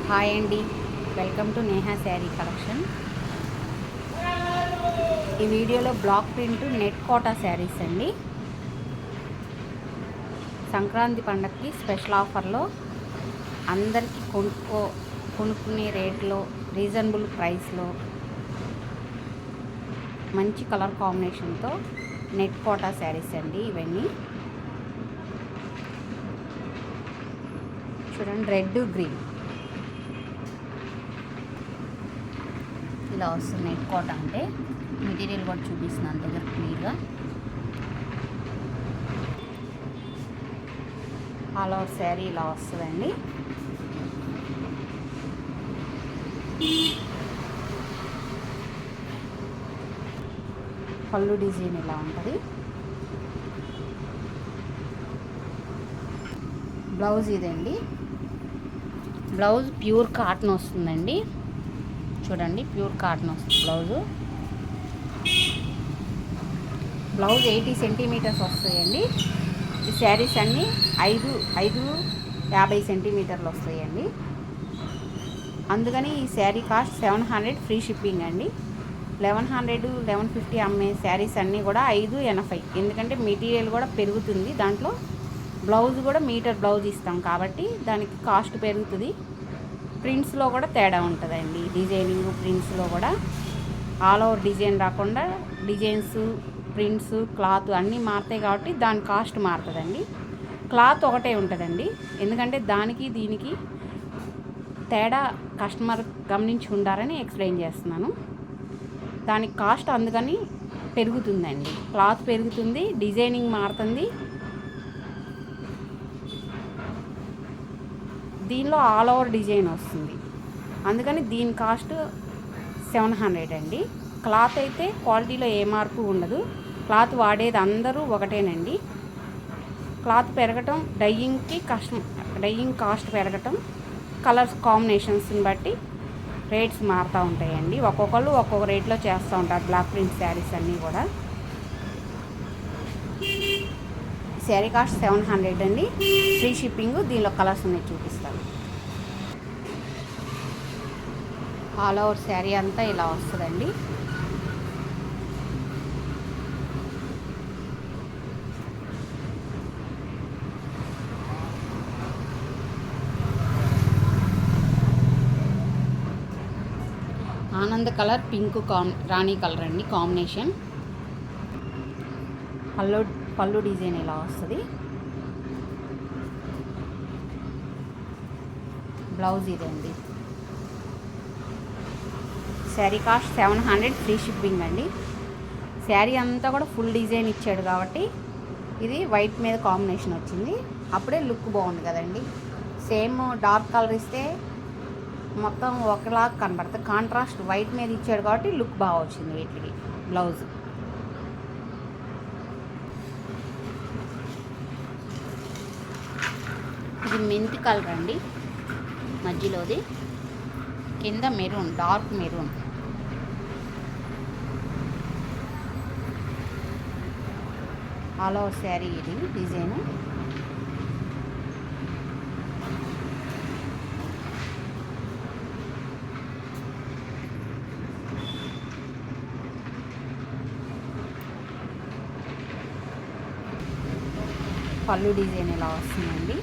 Hi అండి, welcome to Neha sari collection. ఈ వీడియోలో block print net Kota saris అండి. సంక్రాంతి పండగకి స్పెషల్ ఆఫర్లో అందరికీ కొనుక్కునే రేట్లో రీజనబుల్ ప్రైస్లో మంచి కలర్ కాంబినేషన్తో నెట్ కోటా శారీస్ అండి. ఇవన్నీ చూడండి, రెడ్ గ్రీన్ ఇలా వస్తుంది. నెట్ కోట అంటే మెటీరియల్ కూడా చూపిస్తున్నాను దగ్గర క్లియర్గా. ఆల్ ఓవర్ శారీ ఇలా వస్తుందండి. పళ్ళు డిజైన్ ఇలా ఉంటుంది. బ్లౌజ్ ఇదండి. బ్లౌజ్ ప్యూర్ కాటన్ వస్తుందండి. చూడండి, ప్యూర్ కాటన్ వస్తుంది బ్లౌజ్ 80 సెంటీమీటర్స్ వస్తాయండి. ఈ శారీస్ అన్నీ 50 సెంటీమీటర్లు వస్తాయండి. అందుకని ఈ శారీ కాస్ట్ 700 ఫ్రీ షిప్పింగ్ అండి. 1100 1150 అమ్మే శారీస్ అన్నీ కూడా 580. ఎందుకంటే మెటీరియల్ కూడా పెరుగుతుంది. దాంట్లో బ్లౌజ్ కూడా మీటర్ బ్లౌజ్ ఇస్తాం కాబట్టి దానికి కాస్ట్ పెరుగుతుంది. ప్రింట్స్లో కూడా తేడా ఉంటుందండి. డిజైనింగ్ ప్రింట్స్లో కూడా ఆల్ ఓవర్ డిజైన్ రాకుండా డిజైన్స్, ప్రింట్స్, క్లాత్ అన్నీ మారుతాయి కాబట్టి దాని కాస్ట్ మారుతుందండి. క్లాత్ ఒకటే ఉంటుందండి. ఎందుకంటే దానికి దీనికి తేడా కస్టమర్ గమనించి ఉండాలని ఎక్స్ప్లెయిన్ చేస్తున్నాను. దానికి కాస్ట్ అందుకని పెరుగుతుందండి. క్లాత్ పెరుగుతుంది, డిజైనింగ్ మారుతుంది. దీనిలో ఆల్ ఓవర్ డిజైన్ వస్తుంది. అందుకని దీని కాస్ట్ 700 అండి. క్లాత్ అయితే క్వాలిటీలో ఏ మార్పు ఉండదు. క్లాత్ వాడేది అందరూ ఒకటేనండి. క్లాత్ పెరగటం, డయ్యింగ్ కాస్ట్ పెరగటం, కలర్స్ కాంబినేషన్స్ని బట్టి రేట్స్ మారుతూ ఉంటాయండి. ఒక్కొక్కళ్ళు ఒక్కొక్క రేట్లో చేస్తూ ఉంటారు బ్లాక్ ప్రింట్ శారీస్ అన్నీ కూడా. శారీ కాస్ట్ 700 అండి, ఫ్రీ షిప్పింగ్. దీనిలో కలర్స్ ఉన్నాయి, చూపిస్తాను. ఆల్ ఓవర్ శారీ అంతా ఇలా వస్తుందండి. ఆనంద్ కలర్, పింక్ రాణి కలర్ అండి కాంబినేషన్. పళ్ళు డిజైన్ ఇలా వస్తుంది. బ్లౌజ్ ఇదండి. శారీ కాస్ట్ 700 ఫ్రీ షిప్పింగ్ అండి. శారీ అంతా కూడా ఫుల్ డిజైన్ ఇచ్చాడు కాబట్టి ఇది వైట్ మీద కాంబినేషన్ వచ్చింది. అప్పుడే లుక్ బాగుంది కదండి. సేమ్ డార్క్ కలర్ ఇస్తే మొత్తం ఒకలాగా కనబడుతుంది. కాంట్రాస్ట్ వైట్ మీద ఇచ్చాడు కాబట్టి లుక్ బాగా వచ్చింది వీటికి. బ్లౌజ్ ఇది మెంతి కలర్ అండి, మధ్యలోది. కింద maroon, dark maroon. All over sari ఇది డిజైన్. పళ్ళు డిజైన్ ఇలా వస్తుందండి.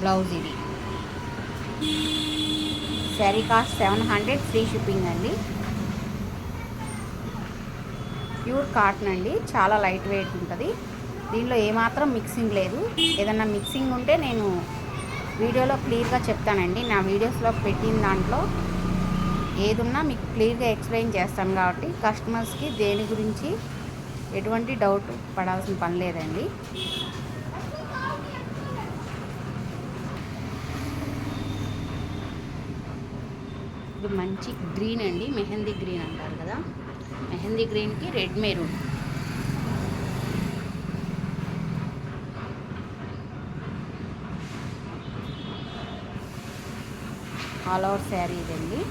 బ్లౌజ్ ఇది. శారీ కాస్ట్ 700 ఫ్రీ షిప్పింగ్ అండి. ప్యూర్ కాటన్ అండి, చాలా లైట్ వెయిట్ ఉంటుంది. దీనిలో ఏమాత్రం మిక్సింగ్ లేదు. ఏదన్నా మిక్సింగ్ ఉంటే నేను వీడియోలో క్లియర్గా చెప్తానండి. నా వీడియోస్లో పెట్టిన దాంట్లో ఏదున్నా మీకు క్లియర్గా ఎక్స్ప్లెయిన్ చేస్తాను కాబట్టి కస్టమర్స్కి దేని గురించి ఎటువంటి డౌట్ పడాల్సిన పని లేదండి. ఇది మంచి గ్రీన్ అండి, మెహందీ గ్రీన్ అంటారు కదా. మెహందీ గ్రీన్కి red maroon. All over sari ఇదండి.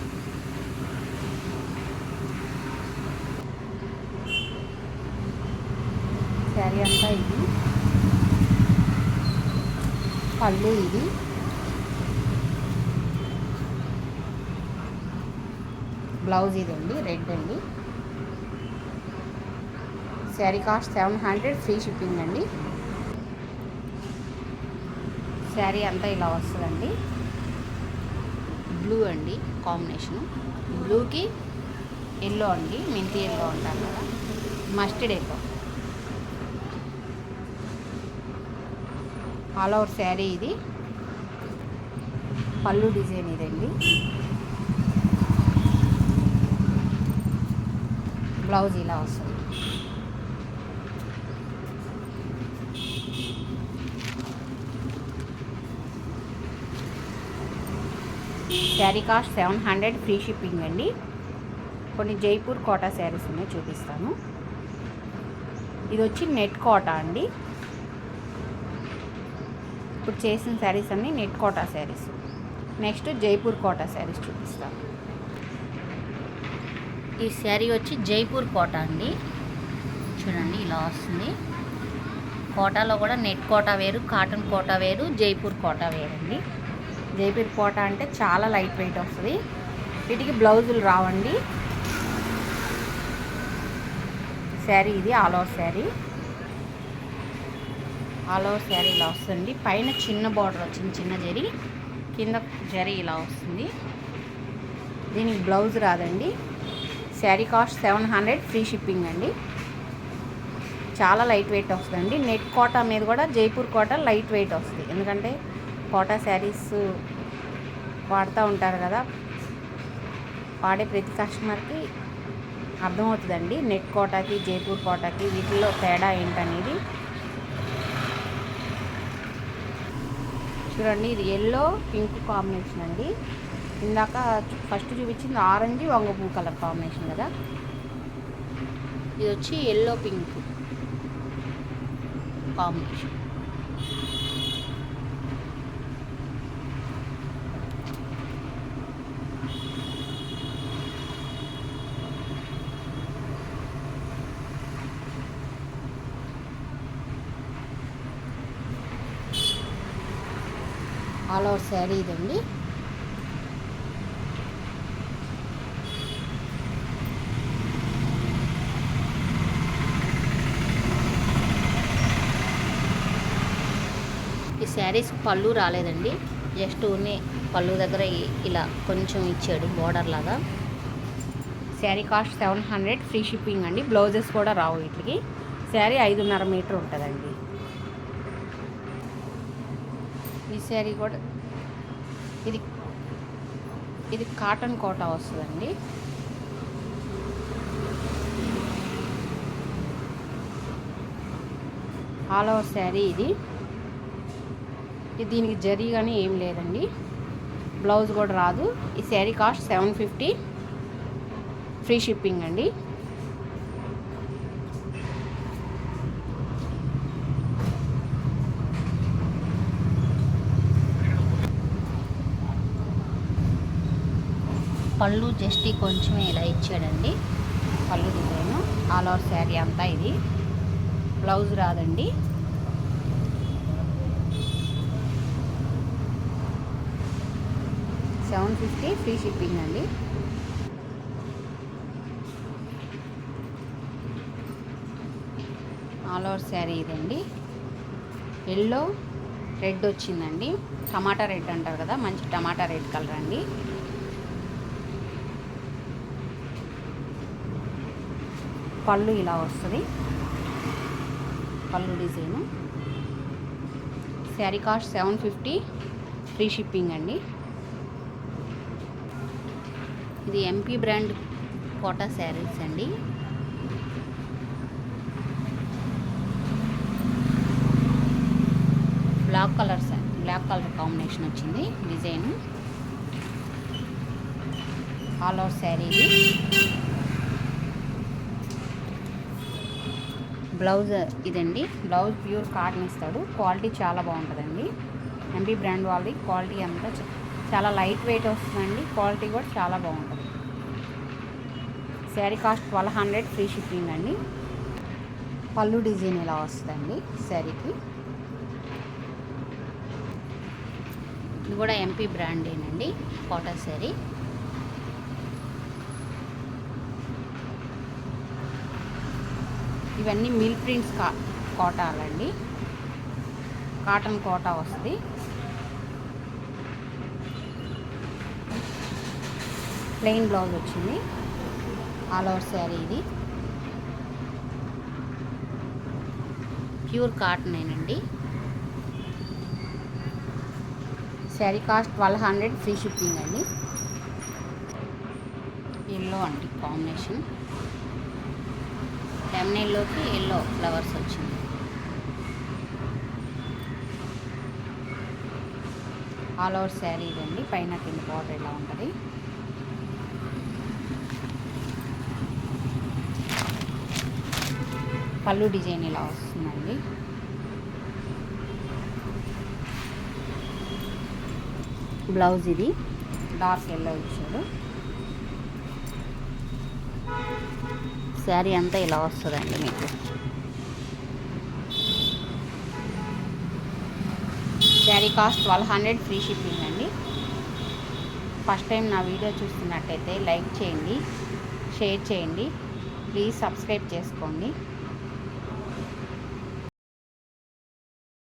శారీ అంతా ఇది. పళ్ళు ఇది, బ్లౌజ్ ఇది అండి, రెడ్ అండి. శారీ కాస్ట్ 700, ఫ్రీ షిప్పింగ్ అండి. శారీ అంతా ఇలా వస్తుందండి. బ్లూ అండి కాంబినేషను, బ్లూకి ఎల్లో అండి, మెంతి ఎల్లో అంటారు కదా, mustard yellow. All over sari ఇది. పళ్ళు డిజైన్ ఇదండి, బ్లౌజ్ ఇలా వస్తుంది. శారీ కాస్ట్ 700, ఫ్రీ షిప్పింగ్ అండి. కొన్ని జైపూర్ కోటా శారీస్ ఉన్నాయి, చూపిస్తాను. ఇది వచ్చి నెట్ కోటా అండి. ఇప్పుడు చేసిన శారీస్ అన్నీ నెట్ కోటా శారీస్. నెక్స్ట్ జైపూర్ కోటా శారీస్ చూపిస్తాను. ఈ శారీ వచ్చి జైపూర్ కోటా అండి. చూడండి ఇలా వస్తుంది. కోటాలో కూడా నెట్ కోటా వేరు, కాటన్ కోటా వేరు, జైపూర్ కోటా వేరు అండి. జైపూర్ కోటా అంటే చాలా లైట్ వెయిట్ వస్తుంది. వీటికి బ్లౌజులు రావండి. శారీ ఇది all over sari. All over sari ఇలా వస్తుంది. పైన చిన్న బార్డర్ వచ్చింది, చిన్న జరీ, కింద జరీ ఇలా వస్తుంది. దీనికి బ్లౌజ్ రాదండి. శారీ కాస్ట్ 700, ఫ్రీ షిప్పింగ్ అండి. చాలా లైట్ వెయిట్ వస్తుందండి. నెట్ కోటా మీద కూడా జైపూర్ కోటా లైట్ వెయిట్ వస్తుంది, ఎందుకంటే కోటా శారీస్ వాడుతూ ఉంటారు కదా, వాడే ప్రతి కస్టమర్కి అర్థమవుతుందండి నెట్ కోటాకి జైపూర్ కోటాకి వీటిల్లో తేడా ఏంటనేది. చూడండి ఇది ఎల్లో పింక్ కాంబినేషన్ అండి. ఇందాక ఫస్ట్ చూపించింది ఆరెంజ్ వంగపూ కలర్ కాంబినేషన్ కదా, ఇది వచ్చి yellow pink combination. All over sari ఇదండి. ఈ శారీస్ పళ్ళు రాలేదండి, జస్ట్ ఓన్లీ పళ్ళు దగ్గర ఇలా కొంచెం ఇచ్చాడు బోర్డర్ లాగా. శారీ కాస్ట్ 700, ఫ్రీ షిప్పింగ్ అండి. బ్లౌజెస్ కూడా రావు వీటికి. శారీ 5.5 మీటర్ ఉంటుందండి. ఈ శారీ కూడా ఇది కాటన్ కోటా వస్తుందండి. ఆల్ ఓవర్ శారీ ఇది. దీనికి జరీ కానీ ఏం లేదండి, బ్లౌజ్ కూడా రాదు. ఈ శారీ కాస్ట్ 750, ఫ్రీ షిప్పింగ్ అండి. పళ్ళు జస్ట్ కొంచెమే ఇలా ఇచ్చాడండి, పళ్ళు డిజైను. ఆల్ ఓవర్ శారీ అంతా ఇది. బ్లౌజ్ రాదండి. $750, ఫ్రీ షిప్పింగ్ అండి. ఆల్ ఓవర్ శారీ ఇదండి. ఎల్లో రెడ్ వచ్చిందండి, టమాటా రెడ్ అంటారు కదా, మంచి టమాటా రెడ్ కలర్ అండి. పళ్ళు ఇలా వస్తుంది, పళ్ళు design. Sari cost 750, free shipping అండి. ఇది ఎంపీ బ్రాండ్ కోటా శారీస్ అండి. బ్లాక్ కలర్ కాంబినేషన్ వచ్చింది డిజైన్. ఆల్ ఓవర్ శారీ ఇది. బ్లౌజ్ ఇదండి. బ్లౌజ్ ప్యూర్ కాటన్ ఇస్తాడు, క్వాలిటీ చాలా బాగుంటుందండి. ఎంపీ బ్రాండ్ వాళ్ళది క్వాలిటీ అంతా చాలా లైట్ వెయిట్ వస్తుందండి, క్వాలిటీ కూడా చాలా బాగుంటుంది. శారీ కాస్ట్ 1200, ఫ్రీ షిప్పింగ్ అండి. పళ్ళు డిజైన్ ఇలా వస్తుందండి శారీకి. ఇది కూడా ఎంపీ బ్రాండేనండి, కోటా శారీ. ఇవన్నీ మిల్ ప్రింట్స్ కోటాలండి, కాటన్ కోటా వస్తుంది. ప్లెయిన్ బ్లౌజ్ వచ్చింది, ఆల్ ఓవర్ శారీ. ఇది ప్యూర్ కాటనేనండి. శారీ కాస్ట్ 1200, ఫ్రీ షిప్పింగ్ అండి. ఎల్లో అండి కాంబినేషన్, లెమన్ ఎల్లోకి ఎల్లో ఫ్లవర్స్ వచ్చింది. ఆల్ ఓవర్ శారీ ఇదండి, పైన కింద బార్డర్ ఇలా ఉంటుంది. పళ్ళు డిజైన్ ఇలా వస్తుందండి. బ్లౌజ్ ఇది డార్క్ ఎల్లో ఇచ్చాడు. శారీ అంతా ఇలా వస్తుందండి మీకు. శారీ కాస్ట్ 1200, ఫ్రీ షిప్పింగ్ అండి. ఫస్ట్ టైం నా వీడియో చూస్తున్నట్టయితే లైక్ చేయండి, షేర్ చేయండి, ప్లీజ్ సబ్స్క్రైబ్ చేసుకోండి.